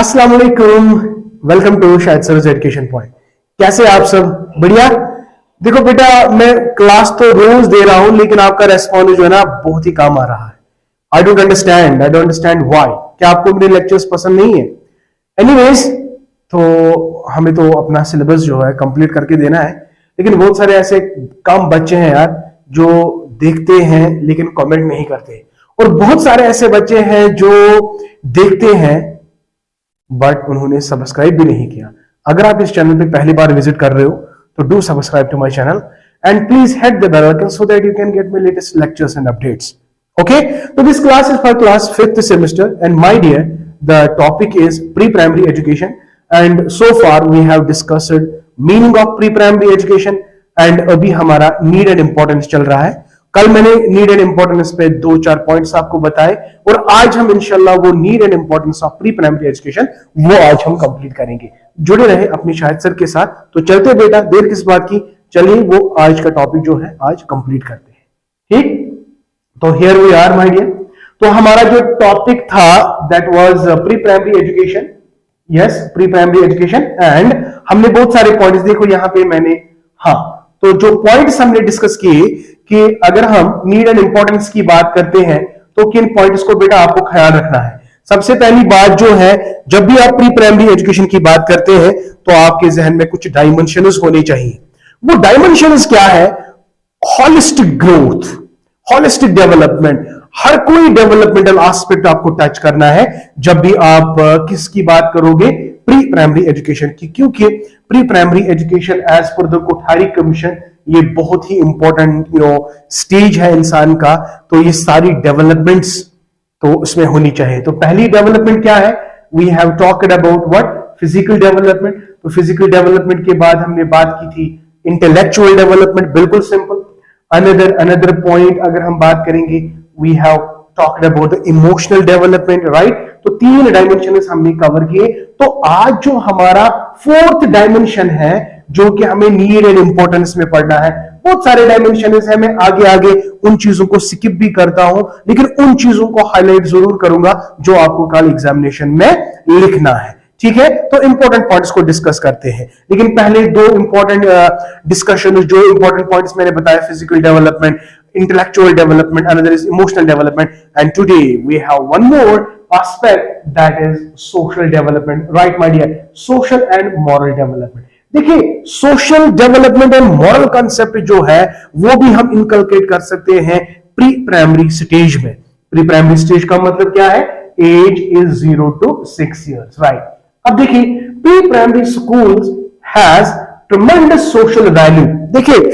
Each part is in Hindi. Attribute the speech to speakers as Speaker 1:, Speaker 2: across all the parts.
Speaker 1: अस्सलाम वालेकुम, welcome to Shahid sir education point. कैसे आप सब? बढ़िया। देखो बेटा, मैं क्लास तो रोज दे रहा हूं, लेकिन आपका रेस्पॉन्स जो है ना बहुत ही कम आ रहा है। I don't understand why. क्या आपको मेरे लेक्चर्स पसंद नहीं है? एनीवेज, तो हमें तो अपना सिलेबस जो है कंप्लीट करके देना है, लेकिन बहुत सारे ऐसे कम बच्चे हैं यार जो देखते हैं लेकिन कमेंट नहीं करते, और बहुत सारे ऐसे बच्चे हैं जो देखते हैं बट उन्होंने सब्सक्राइब भी नहीं किया। अगर आप इस चैनल पे पहली बार विजिट कर रहे हो तो do subscribe to my channel and please hit the bell icon so that you can get my latest lectures and updates. Okay, so this class is for class 5th semester, and my dear, the topic is pre-primary education, and so far we have discussed meaning of pre-primary education, and अभी हमारा need and importance चल रहा है। कल मैंने नीड एंड इंपॉर्टेंस पे 2-4 पॉइंट्स आपको बताए, और आज हम इंशाल्लाह वो need and importance of pre primary education वो आज हम कंप्लीट करेंगे। जुड़े रहे अपने शाहिद सर के साथ। तो चलते बेटा, देर किस बात की, चलिए वो आज का टॉपिक जो है आज कंप्लीट करते हैं। ठीक, तो here we are my dear. तो हमारा जो टॉपिक था that was pre primary education. Yes, pre primary education, and हमने बहुत सारे पॉइंट्स, देखो यहां पे मैंने, हाँ, तो जो पॉइंट्स हमने डिस्कस किए कि अगर हम नीड एंड इंपॉर्टेंस की बात करते हैं तो किन पॉइंट्स को बेटा आपको ख्याल रखना है। सबसे पहली बात जो है, जब भी आप प्री प्राइमरी एजुकेशन की बात करते हैं तो आपके जहन में कुछ डायमेंशंस होने चाहिए। वो डायमेंशंस क्या है? Holistic growth, holistic development. हर कोई डेवलपमेंटल एस्पेक्ट आपको टच करना है जब भी आप किसकी बात करोगे, प्री प्राइमरी एजुकेशन की, क्योंकि pre primary education as per the Kothari commission ये बहुत ही इंपॉर्टेंट स्टेज है इंसान का। तो ये सारी डेवलपमेंट्स तो उसमें होनी चाहिए। तो पहली डेवलपमेंट क्या है? We have talked about what? Physical development. तो फिजिकल डेवलपमेंट के बाद हमने बात की थी इंटेलेक्चुअल डेवलपमेंट, बिल्कुल सिंपल। अनदर पॉइंट अगर हम बात करेंगे, we have talked about the emotional development, right. तो 3 डायमेंशन हमने कवर किए। तो आज जो हमारा 4th डायमेंशन है जो कि हमें नीड एंड इंपॉर्टेंस में पढ़ना है, बहुत सारे डायमेंशन है, मैं आगे आगे उन चीजों को स्किप भी करता हूं, लेकिन उन चीजों को हाईलाइट जरूर करूंगा जो आपको कल एग्जामिनेशन में लिखना है। ठीक है, तो इंपॉर्टेंट पॉइंट्स को डिस्कस करते हैं, लेकिन पहले 2 इंपॉर्टेंट डिस्कशन, जो इंपॉर्टेंट पॉइंट्स मैंने बताया, physical development, intellectual development, another is emotional development, and today we have one more aspect that is social development, right my dear, social and moral development। देखिए, social development and moral concept जो है वो भी हम इनकलकेट कर सकते हैं प्री प्राइमरी स्टेज में। प्री प्राइमरी स्टेज का मतलब क्या है? Age is 0 to 6 years, right. अब देखिए, pre primary schools has tremendous social value. देखिए,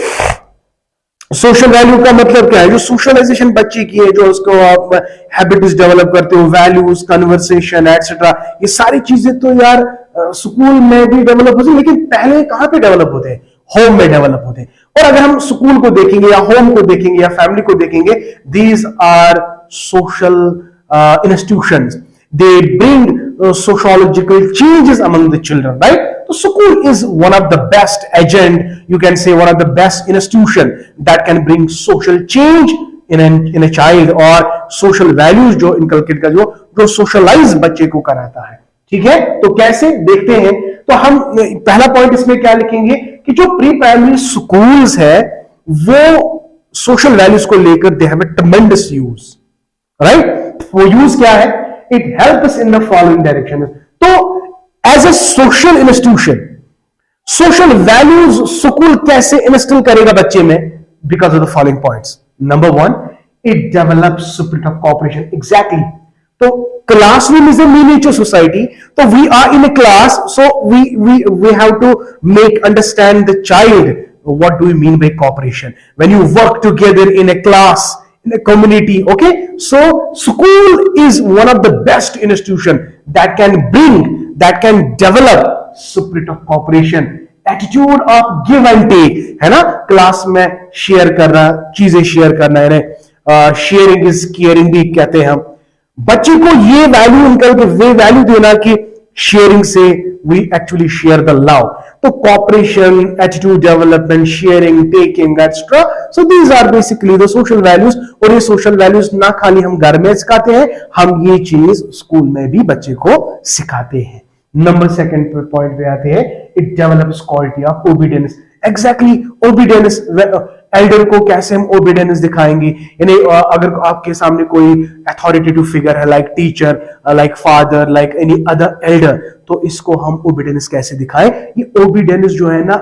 Speaker 1: सोशल वैल्यू का मतलब क्या है? जो सोशलाइजेशन बच्चे की है, जो उसको आप हैबिट्स डेवलप करते हो, वैल्यूज, कन्वर्सेशन एटसेट्रा, ये सारी चीजें तो यार स्कूल में भी डेवलप होती है, लेकिन पहले कहां पे डेवलप होते हैं? होम में डेवलप होते हैं। और अगर हम स्कूल को देखेंगे या होम को देखेंगे या फैमिली को देखेंगे, these are social institutions, they bring sociological changes among the children, right? So school is one of the best agent, you can say one of the best institution that can bring social change in a child, और social values जो inculcate का जो socialize बच्चे को कराता है। ठीक है, तो कैसे देखते हैं। तो हम पहला पॉइंट इसमें क्या लिखेंगे कि जो प्री प्राइमरी स्कूल्स है वो सोशल वैल्यूज को लेकर they have a ट्रेमेंडस use, right. वो यूज क्या है? It helps in the following direction. तो as a social institution, social values school कैसे इंस्टॉल करेगा बच्चे में? Because of the following points. Number 1, it develops spirit of cooperation. Exactly. तो classroom is a miniature society. तो we are in a class, so we have to make understand the child. What do we mean by cooperation? When you work together in a class, in a community, okay? So school is one of the best institution that can develop spirit of cooperation, attitude of give and take, है ना। क्लास में शेयर करना, चीजें शेयर करना, है शेयरिंग इज केयरिंग भी कहते हैं हम। बच्चे को ये वैल्यू वे वैल्यू देना कि शेयरिंग से we actually share the love. तो cooperation, attitude development, sharing, taking extra, so these are basically the social values. और ये सोशल वैल्यूज ना खाली हम घर में सिखाते हैं, हम ये चीज स्कूल में भी बच्चे को सिखाते हैं। नंबर सेकंड पॉइंट पे आते हैं, it develops quality of obedience. Exactly obedience, Elder को कैसे हम ओबीडियंस दिखाएंगे, यानी अगर आपके सामने कोई अथॉरिटेटिव फिगर है, like teacher, like father, like any other Elder, तो इसको हम ओबीडियंस कैसे दिखाएं। ये ओबीडियंस जो है ना,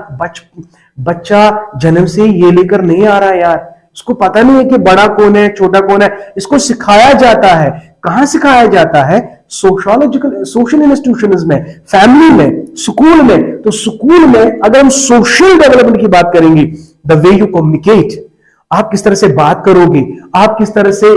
Speaker 1: बच्चा जन्म से ये लेकर नहीं आ रहा है यार, इसको पता नहीं है कि बड़ा कौन है छोटा कौन है, इसको सिखाया जाता है। कहां सिखाया जाता है? सोशल इंस्टीट्यूशंस में, फैमिली में, स्कूल में। तो स्कूल में अगर हम सोशल डेवलपमेंट की बात करेंगे, द वे यू कम्युनिकेट, आप किस तरह से बात करोगे, आप किस तरह से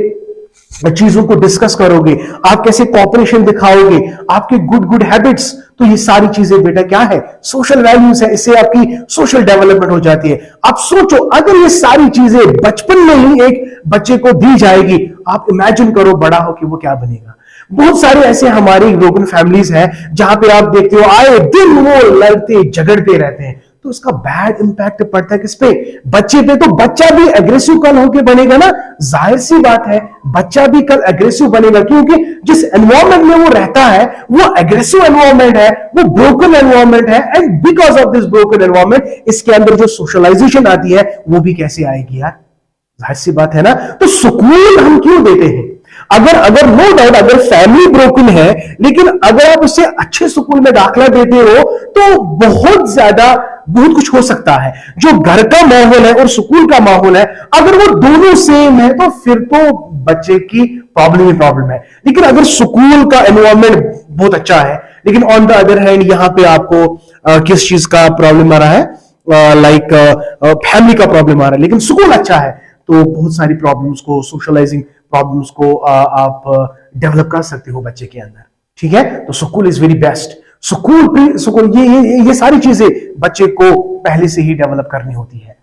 Speaker 1: चीजों को डिस्कस करोगे, आप कैसे कॉपरेशन दिखाओगे, आपके गुड हैबिट्स, तो ये सारी चीजें बेटा क्या है? सोशल वैल्यूज है। इससे आपकी सोशल डेवलपमेंट हो जाती है। आप सोचो, अगर ये सारी चीजें बचपन में ही एक बच्चे को दी जाएगी, आप इमेजिन करो बड़ा हो कि वो क्या बनेगा। बहुत सारे ऐसे हमारी ब्रोकन फैमिलीज हैं जहां पे आप देखते हो आए दिन वो लड़ते झगड़ते रहते हैं, तो इसका बैड इंपैक्ट पड़ता है किस पे? बच्चे पे। तो बच्चा भी एग्रेसिव कल होके बनेगा ना, जाहिर सी बात है बच्चा भी कल एग्रेसिव बनेगा, क्योंकि जिस एनवायरमेंट में वो रहता है वो एग्रेसिव एनवायरमेंट है, वो ब्रोकन एनवायरमेंट है। And because of this broken environment इसके अंदर जो सोशलाइजेशन आती है वो भी कैसे आएगी यार? जाहिर सी बात है ना। तो स्कूल हम क्यों देते हैं? अगर नो डाउट अगर फैमिली ब्रोकन है, लेकिन अगर आप उसे अच्छे स्कूल में दाखिला देते हो तो बहुत कुछ हो सकता है। जो घर का माहौल है और स्कूल का माहौल है, अगर वो दोनों सेम है तो फिर तो बच्चे की प्रॉब्लम ही प्रॉब्लम है। लेकिन अगर स्कूल का एनवायरमेंट बहुत अच्छा है, लेकिन ऑन द अदर हैंड यहां पे आपको किस चीज का प्रॉब्लम आ रहा है, लाइक फैमिली का प्रॉब्लम आ रहा है, लेकिन स्कूल अच्छा है, तो बहुत सारी प्रॉब्लम्स को, सोशलाइजिंग प्रॉब्लम्स को आप डेवलप कर सकते हो बच्चे के अंदर। ठीक है, तो school is very best. School ये सारी चीजें बच्चे को पहले से ही डेवलप करनी होती है।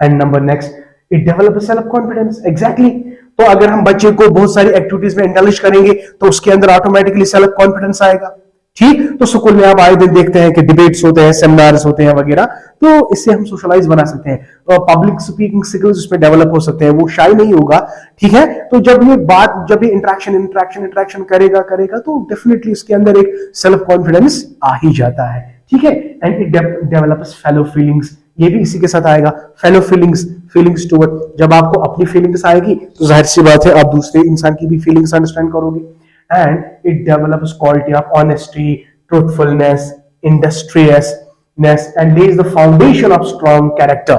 Speaker 1: And number next, it develop self confidence. Exactly. तो अगर हम बच्चे को बहुत सारी एक्टिविटीज में इंडल्ज करेंगे तो उसके अंदर ऑटोमेटिकली सेल्फ कॉन्फिडेंस आएगा। ठीक, तो स्कूल में आप आए दिन देखते हैं कि डिबेट्स होते हैं, सेमिनार्स होते हैं वगैरह, तो इससे हम सोशलाइज बना सकते हैं। तो पब्लिक स्पीकिंग स्किल्स उसमें डेवलप हो सकते हैं, वो शाय नहीं होगा। ठीक है, तो जब ये इंटरेक्शन करेगा तो डेफिनेटली इसके अंदर एक सेल्फ कॉन्फिडेंस आ ही जाता है। ठीक है, and it develops fellow feelings, ये भी इसी के साथ आएगा। फेलो फीलिंग्स टुवर्ड, जब आपको अपनी फीलिंग्स आएगी तो जाहिर सी बात है आप दूसरे इंसान की भी फीलिंग्स अंडरस्टैंड करोगे। And it develops quality of honesty, truthfulness, industriousness, and lays the foundation of strong character.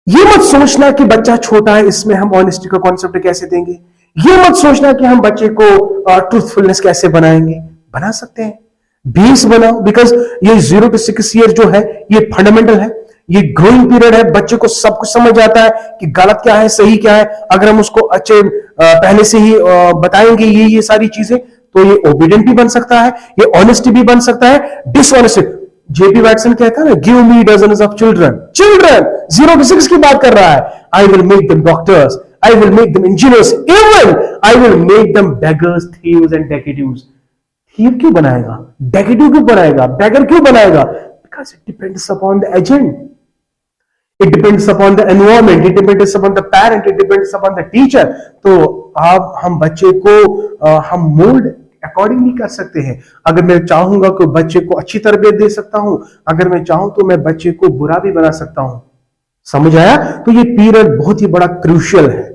Speaker 1: ये मत सोचना कि बच्चा छोटा है, इसमें हम ऑनेस्टी का कॉन्सेप्ट कैसे देंगे। ये मत सोचना कि हम बच्चे को ट्रूथफुलनेस कैसे बनाएंगे। बना सकते हैं, बेस बनाओ, बिकॉज ये 0 to 6 ईयर जो है ये फंडामेंटल है, ये ग्रोइंग पीरियड है। बच्चे को सब कुछ समझ आता है कि गलत क्या है, सही क्या है। अगर हम उसको अच्छे पहले से ही बताएंगे ये सारी चीजें, तो ये ओबीडियंट भी बन सकता है, ये ऑनेस्ट भी बन सकता है, डिसऑनेस्ट। जेपी वैटसन कहता है ना, give me dozens of children 0 to 6 की बात कर रहा है। I will make them doctors, I will make them engineers, even I will make them beggars, thieves and detectives. Thief क्यों बनाएगा? डेकेटिव क्यों बनाएगा? बेगर क्यों बनाएगा? Because it depends upon the agent, it depends upon the environment, it depends upon the parent, it depends upon the teacher. तो हम बच्चे को हम मोल्ड अकॉर्डिंगली कर सकते हैं। अगर मैं चाहूंगा कि बच्चे को अच्छी तरबियत दे सकता हूं, अगर मैं चाहूं तो मैं बच्चे को बुरा भी बना सकता हूं। समझ आया? तो ये पीरियड बहुत ही बड़ा क्रूशियल है।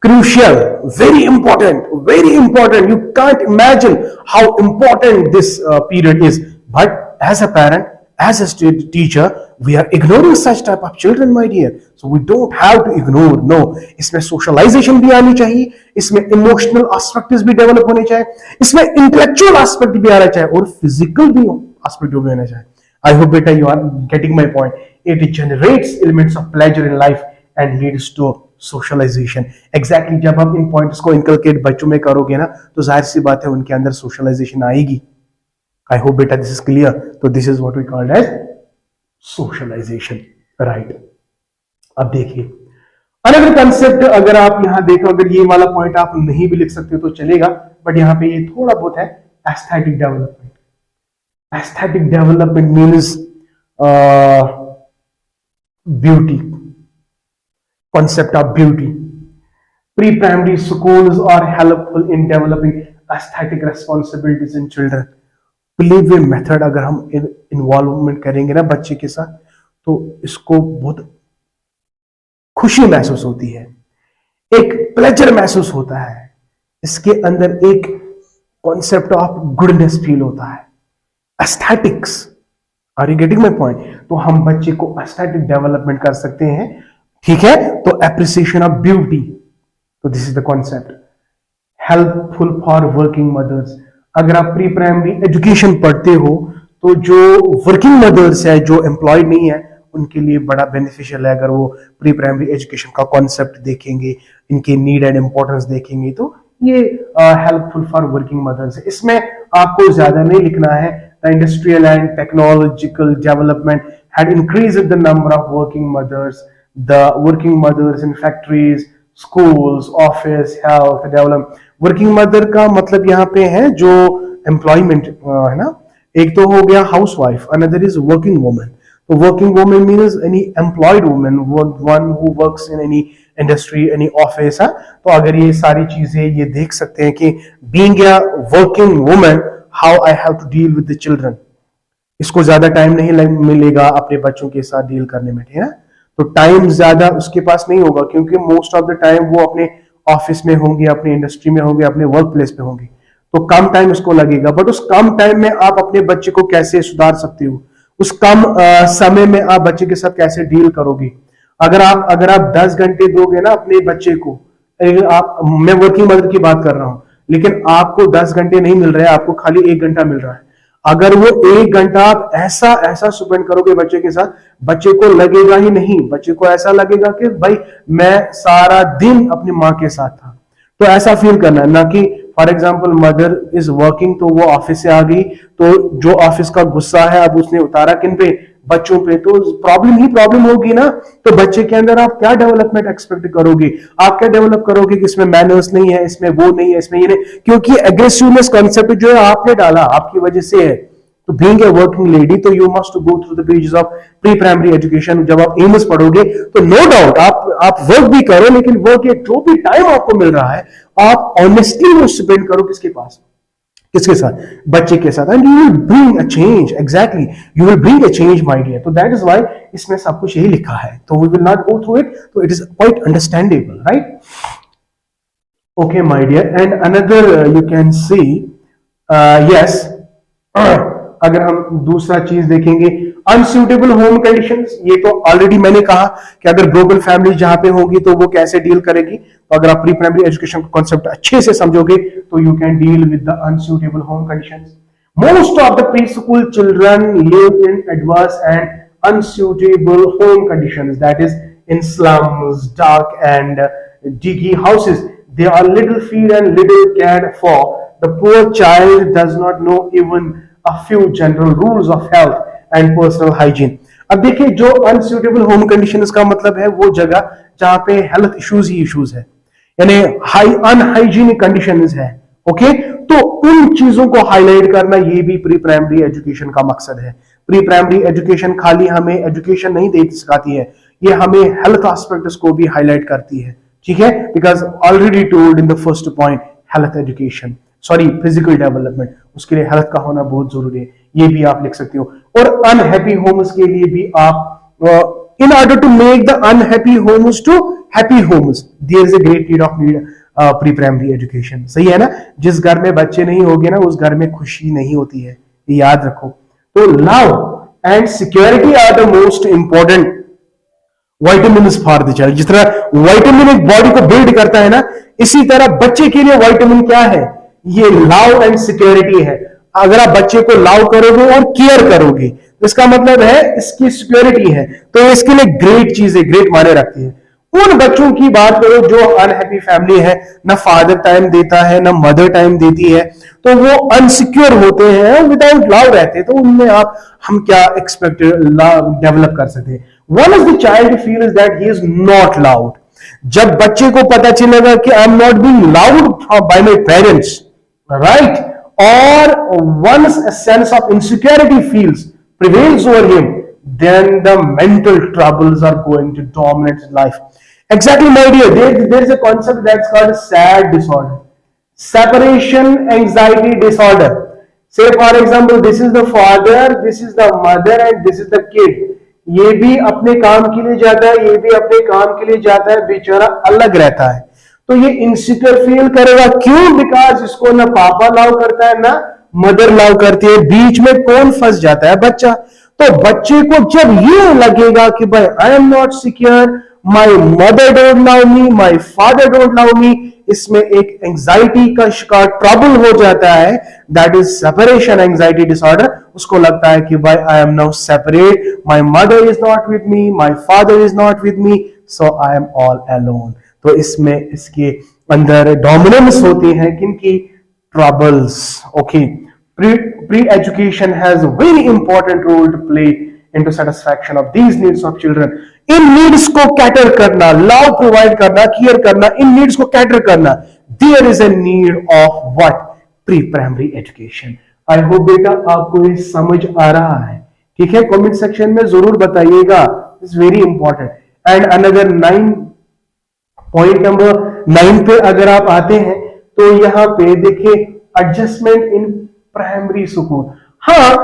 Speaker 1: Crucial, very important. You can't imagine how important this period is. But as a parent, as a teacher, we are ignoring such type of children, my dear. So we don't have to ignore. No, इसमें socialization भी आनी चाहिए, इसमें emotional aspects भी develop होने चाहिए, इसमें intellectual aspect भी आना चाहिए और physical भी aspect भी आना चाहिए. I hope beta you are getting my point. It generates elements of pleasure in life and leads to socialisation. Exactly, जब हम इन पॉइंट्स को इनकलकेट बच्चों में करोगे ना, तो जाहिर सी बात है उनके अंदर सोशलाइजेशन आएगी। आई होप बेटा दिस इज क्लियर। तो this is what we called as socialisation, right. अब देखिए अनदर कंसेप्ट, अगर आप यहां देखो, अगर ये वाला पॉइंट आप नहीं भी लिख सकते हो तो चलेगा, बट यहां पे ये थोड़ा बहुत है aesthetic development. Aesthetic development means beauty, concept of beauty. Pre-primary schools are helpful in developing aesthetic responsibilities in children. Play way method अगर हम इन्वॉल्वमेंट करेंगे ना बच्चे के साथ, तो इसको बहुत खुशी महसूस होती है, एक प्लेजर महसूस होता है, इसके अंदर एक कॉन्सेप्ट ऑफ गुडनेस फील होता है. Aesthetics, are you getting my point? तो हम बच्चे को एस्थेटिक डेवलपमेंट कर सकते हैं, ठीक है. तो एप्रिसिएशन ऑफ ब्यूटी, तो this is the concept. Helpful for working mothers. अगर आप प्री प्राइमरी एजुकेशन पढ़ते हो तो जो वर्किंग मदर्स है, जो एम्प्लॉयड नहीं है, उनके लिए बड़ा बेनिफिशियल है. अगर वो प्री प्राइमरी एजुकेशन का कॉन्सेप्ट देखेंगे, इनके नीड एंड इंपॉर्टेंस देखेंगे, तो ये हेल्पफुल फॉर वर्किंग मदर्स है. इसमें आपको ज्यादा नहीं लिखना है. The industrial and technological development had increased the number of working mothers. The working mothers in factories, schools, office, health develop. Working mother का मतलब यहाँ पे है जो एम्प्लॉयमेंट है ना. एक तो हो गया housewife, another is working woman. तो working woman means any employed woman, one who works in any industry, any office. तो अगर ये सारी चीजें ये देख सकते हैं कि being a working woman, how I have to deal with the children. इसको ज्यादा टाइम नहीं मिलेगा अपने बच्चों के साथ डील करने में, ठीक है ना. तो टाइम ज्यादा उसके पास नहीं होगा, क्योंकि मोस्ट ऑफ द टाइम वो अपने ऑफिस में होंगे, अपने इंडस्ट्री में होंगे, अपने वर्क प्लेस पे होंगे. तो कम टाइम उसको लगेगा. बट उस कम टाइम में आप अपने बच्चे को कैसे सुधार सकते हो, उस कम समय में आप बच्चे के साथ कैसे डील करोगे. अगर आप 10 घंटे दोगे ना अपने बच्चे को, मैं वर्किंग मदर की बात कर रहा हूं, लेकिन आपको 10 घंटे नहीं मिल रहे हैं, आपको खाली 1 घंटा मिल रहा है. अगर वो 1 घंटा आप ऐसा स्पेंड करोगे बच्चे के साथ, बच्चे को लगेगा ही नहीं. बच्चे को ऐसा लगेगा कि भाई मैं सारा दिन अपनी माँ के साथ था. तो ऐसा फील करना है, ना कि for example mother is working, तो वो ऑफिस से आ गई, तो जो ऑफिस का गुस्सा है अब उसने उतारा किन पे, बच्चों पे. तो प्रॉब्लम ही प्रॉब्लम होगी ना. तो बच्चे के अंदर आप क्या डेवलपमेंट एक्सपेक्ट करोगे, आप क्या डेवलप करोगे कि इसमें मैनर्स नहीं है, इसमें वो नहीं है, इसमें ये नहीं, क्योंकि एग्रेसिवनेस कॉन्सेप्ट जो है आपने डाला, आपकी वजह से है. तो बीइंग ए वर्किंग लेडी, तो you must go through the pages of pre primary education. जब आप एम्स पढ़ोगे तो नो डाउट आप वर्क भी करो, लेकिन वर्क एक जो भी टाइम आपको मिल रहा है आप ऑनेस्टली वो स्पेंड करो. किसके पास, किसके साथ, बच्चे के साथ. And you will bring a change. Exactly, you will bring a change my dear. तो दैट इज व्हाई इसमें सब कुछ यही लिखा है. तो we will not go through it. तो it is quite understandable, right? Okay my dear. And another you can see, yes, अगर हम दूसरा चीज देखेंगे, अनसूटेबल होम कंडीशंस. ये तो ऑलरेडी मैंने कहा कि अगर ग्लोबल फैमिली जहां पे होगी तो वो कैसे डील करेगी. तो अगर आप प्री प्राइमरी एजुकेशन का कॉन्सेप्ट अच्छे से समझोगे तो you can deal with the unsuitable home conditions. Most of the pre school children live in adverse and unsuitable home conditions, that is in slums, dark and diggy houses. They are little feed and little cared for. The poor child does not know even a few general rules of health and personal hygiene. अब देखिए, जो अनसूटेबल होम कंडीशंस का मतलब है वो जगह जहां पे हेल्थ इश्यूज ही इश्यूज है, यानी अनहाइजीनिक कंडीशंस है. ओके, तो उन चीजों को हाईलाइट करना ये भी प्री प्राइमरी एजुकेशन का मकसद है. प्री प्राइमरी एजुकेशन खाली हमें एजुकेशन नहीं दे सिखाती है, ये हमें हेल्थ एस्पेक्ट्स को भी हाईलाइट करती है. ठीक है, because already told in the first point, health education, sorry physical development, उसके लिए हेल्थ का होना बहुत जरूरी है. ये भी आप लिख सकते हो. और अनहैप्पी होम्स के लिए भी आप, in order to make the unhappy homes to happy homes, there is a great need of pre primary education. सही है ना. जिस घर में बच्चे नहीं होंगे ना, उस घर में खुशी नहीं होती है, ये याद रखो. तो love and security are the most important vitamins for the child. जिस तरह विटामिन एक बॉडी को बिल्ड करता है ना, इसी तरह बच्चे के लिए विटामिन क्या है, ये लव एंड सिक्योरिटी है. अगर आप बच्चे को लव करोगे और केयर करोगे तो इसका मतलब है इसकी सिक्योरिटी है. तो इसके लिए ग्रेट चीजें, ग्रेट माने रखती है. उन बच्चों की बात करो जो अनहैप्पी फैमिली है, ना फादर टाइम देता है ना मदर टाइम देती है, तो वो अनसिक्योर होते हैं, विदाउट लव रहते हैं. तो उनमें हम क्या एक्सपेक्ट डेवलप कर सकते हैं. One is the child feels that he is not loved. जब बच्चे को पता चलेगा कि I am not being loved by my parents, right, or once a sense of insecurity prevails over him, then the mental troubles are going to dominate his life. Exactly, my dear. There is a concept that's called SAD disorder, separation anxiety disorder. Say for example, this is the father, this is the mother, and this is the kid. ये भी अपने काम के लिए जाता है, ये भी अपने काम के लिए जाता है, बेचारा अलग रहता है. तो ये इनसिक्योर फील करेगा. क्यों? बिकॉज इसको ना पापा लव करता है ना मदर लव करती है. बीच में कौन फंस जाता है? बच्चा. तो बच्चे को जब ये लगेगा कि भाई I am not secure, my mother don't love me, my father don't love me, इसमें एक एंजाइटी का शिकार ट्रबल हो जाता है. That is separation anxiety disorder. उसको लगता है कि भाई I am now separate, my mother is not with me, my father is not with me, so I am all alone. तो इसमें इसके अंदर डोमिनेंस होती है किनकी? Troubles. Okay. Pre education has a very important role to play into satisfaction of these needs of children. इन नीड्स को कैटर करना, लव प्रोवाइड करना, केयर करना, इन नीड्स को कैटर करना. There is a need of what? Pre primary education. I hope बेटा आपको ये समझ आ रहा है. ठीक है, कमेंट सेक्शन में जरूर बताइएगा. It's very important. And another 9 point number 9 पे अगर आप आते हैं तो यहां पे देखिए एडजस्टमेंट इन प्राइमरी स्कूल. हाँ,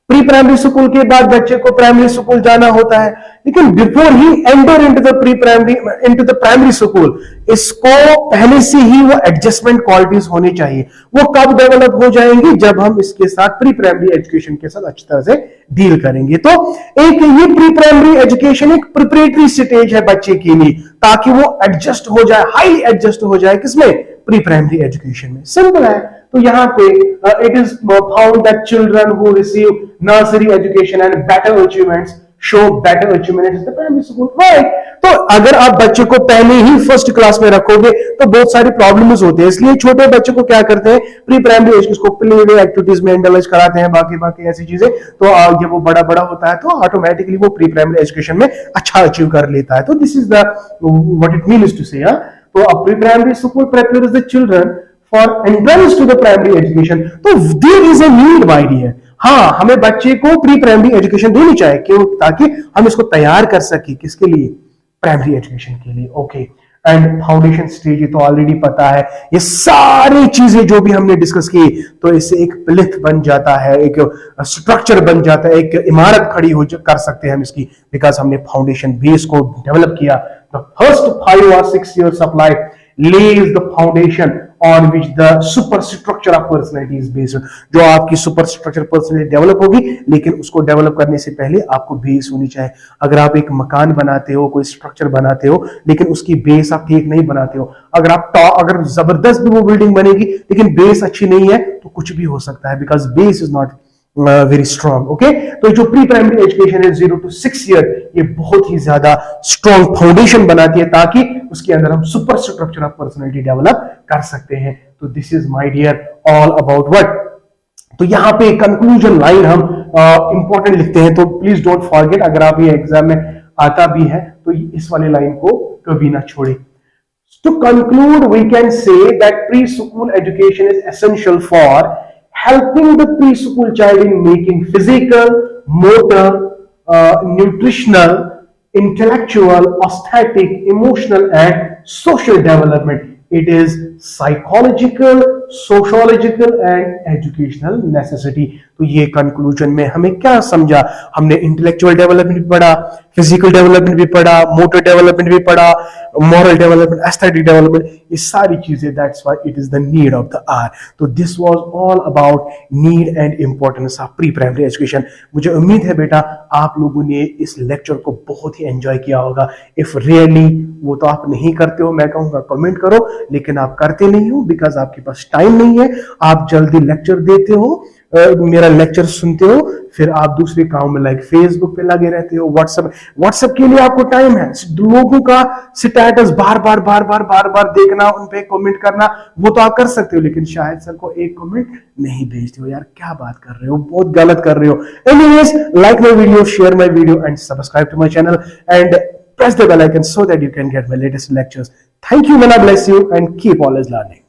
Speaker 1: प्री प्राइमरी स्कूल के बाद बच्चे को प्राइमरी स्कूल जाना होता है, लेकिन before he enter into the primary school, इसको पहले से ही वो एडजस्टमेंट क्वालिटीज होनी चाहिए. वो कब डेवलप हो जाएंगी? जब हम इसके साथ प्री प्राइमरी एजुकेशन के साथ अच्छी तरह से डील करेंगे. तो एक ये प्री प्राइमरी एजुकेशन एक प्रिपरेटरी स्टेज है बच्चे के लिए, ताकि वो एडजस्ट हो जाए, हाई एडजस्ट हो जाए. किसमें? प्री प्राइमरी एजुकेशन में. सिंपल है. तो यहाँ पे it is found that children who receive nursery education and better achievements show better achievements in the primary school. Right. तो अगर आप बच्चे को पहले ही फर्स्ट क्लास में रखोगे तो बहुत सारी प्रॉब्लम्स होती है. इसलिए छोटे बच्चे को क्या करते हैं? प्री प्राइमरी एजुकेशन को प्ले एक्टिविटीज में इंडल्ज कराते हैं, बाकी ऐसी चीजें. तो जब वो बड़ा होता है तो ऑटोमेटिकली वो प्री प्राइमरी एजुकेशन में अच्छा अचीव कर लेता है. तो this is the what it means to say. तो pre primary school prepares the children for entrance to the primary education. तो there is a need, my dear. हाँ, हमें बच्चे को प्री प्राइमरी एजुकेशन देनी चाहिए. क्यों? ताकि हम इसको तैयार कर सके. किसके लिए? प्राइमरी एजुकेशन के लिए. ओके. एंड फाउंडेशन स्टेज तो ऑलरेडी पता है. ये सारी चीजें जो भी हमने डिस्कस की, तो इससे एक प्लिथ बन जाता है, एक स्ट्रक्चर बन जाता है, एक इमारत खड़ी हो कर सकते हैं हम इसकी, बिकॉज हमने फाउंडेशन बेस को डेवलप किया. The first 5 or 6 years of life lays the foundation on which the superstructure of personality is based. जो आपकी सुपरस्ट्रक्चर पर्सनैलिटी डेवलप होगी, लेकिन उसको डेवलप करने से पहले आपको बेस होनी चाहिए. अगर आप एक मकान बनाते हो, कोई स्ट्रक्चर बनाते हो, लेकिन उसकी बेस आप ठीक नहीं बनाते हो, अगर जबरदस्त भी वो बिल्डिंग बनेगी लेकिन बेस अच्छी नहीं है, तो कुछ भी हो सकता है, because base is not very strong. Okay. तो जो प्री प्राइमरी एजुकेशन है 0 to 6 year, ये बहुत ही ज्यादा स्ट्रॉन्ग फाउंडेशन बनाती है, ताकि उसके अंदर हम super structure of personality develop कर सकते हैं. तो this is my dear all about what. तो यहां पे कंक्लूजन लाइन हम इंपॉर्टेंट लिखते हैं, तो प्लीज डोंट फॉरगेट. अगर आप ये एग्जाम में आता भी है तो इस वाली लाइन को कभी ना छोड़े. To conclude, we can say that preschool education is essential for helping the preschool child in making physical, motor, nutritional, intellectual, aesthetic, emotional and social development. It is psychological, sociological and educational necessity. तो ये कंक्लूजन में हमें क्या समझा? हमने इंटेलेक्चुअल डेवलपमेंट भी पढ़ा, फिजिकल डेवलपमेंट भी पढ़ा, मोटर डेवलपमेंट भी पढ़ा, मॉरल डेवलपमेंट, एस्थेटिक डेवलपमेंट, ये सारी चीजें. That's why it is the need of the hour. तो this was all about need and importance of pre primary education. मुझे उम्मीद है बेटा आप लोगों ने इस लेक्चर को बहुत ही एंजॉय किया होगा. इफ रियली वो तो आप नहीं करते हो, मैं कहूंगा कमेंट करो, लेकिन आप करते नहीं हो बिकॉज आपके पास टाइम नहीं है. आप जल्दी लेक्चर देते हो, मेरा लेक्चर सुनते हो, फिर आप दूसरे काम में लाइक फेसबुक पे लगे रहते हो, व्हाट्सएप के लिए आपको टाइम है. लोगों का स्टेटस बार बार देखना, उन पे कमेंट करना, वो तो आप कर सकते हो, लेकिन शायद सर को एक कमेंट नहीं भेजते हो. यार क्या बात कर रहे हो, बहुत गलत कर रहे हो. Anyways, like my video, share my video and subscribe to my channel and press the bell icon so that you can get my latest lectures. Thank you, may Allah bless you and keep always learning.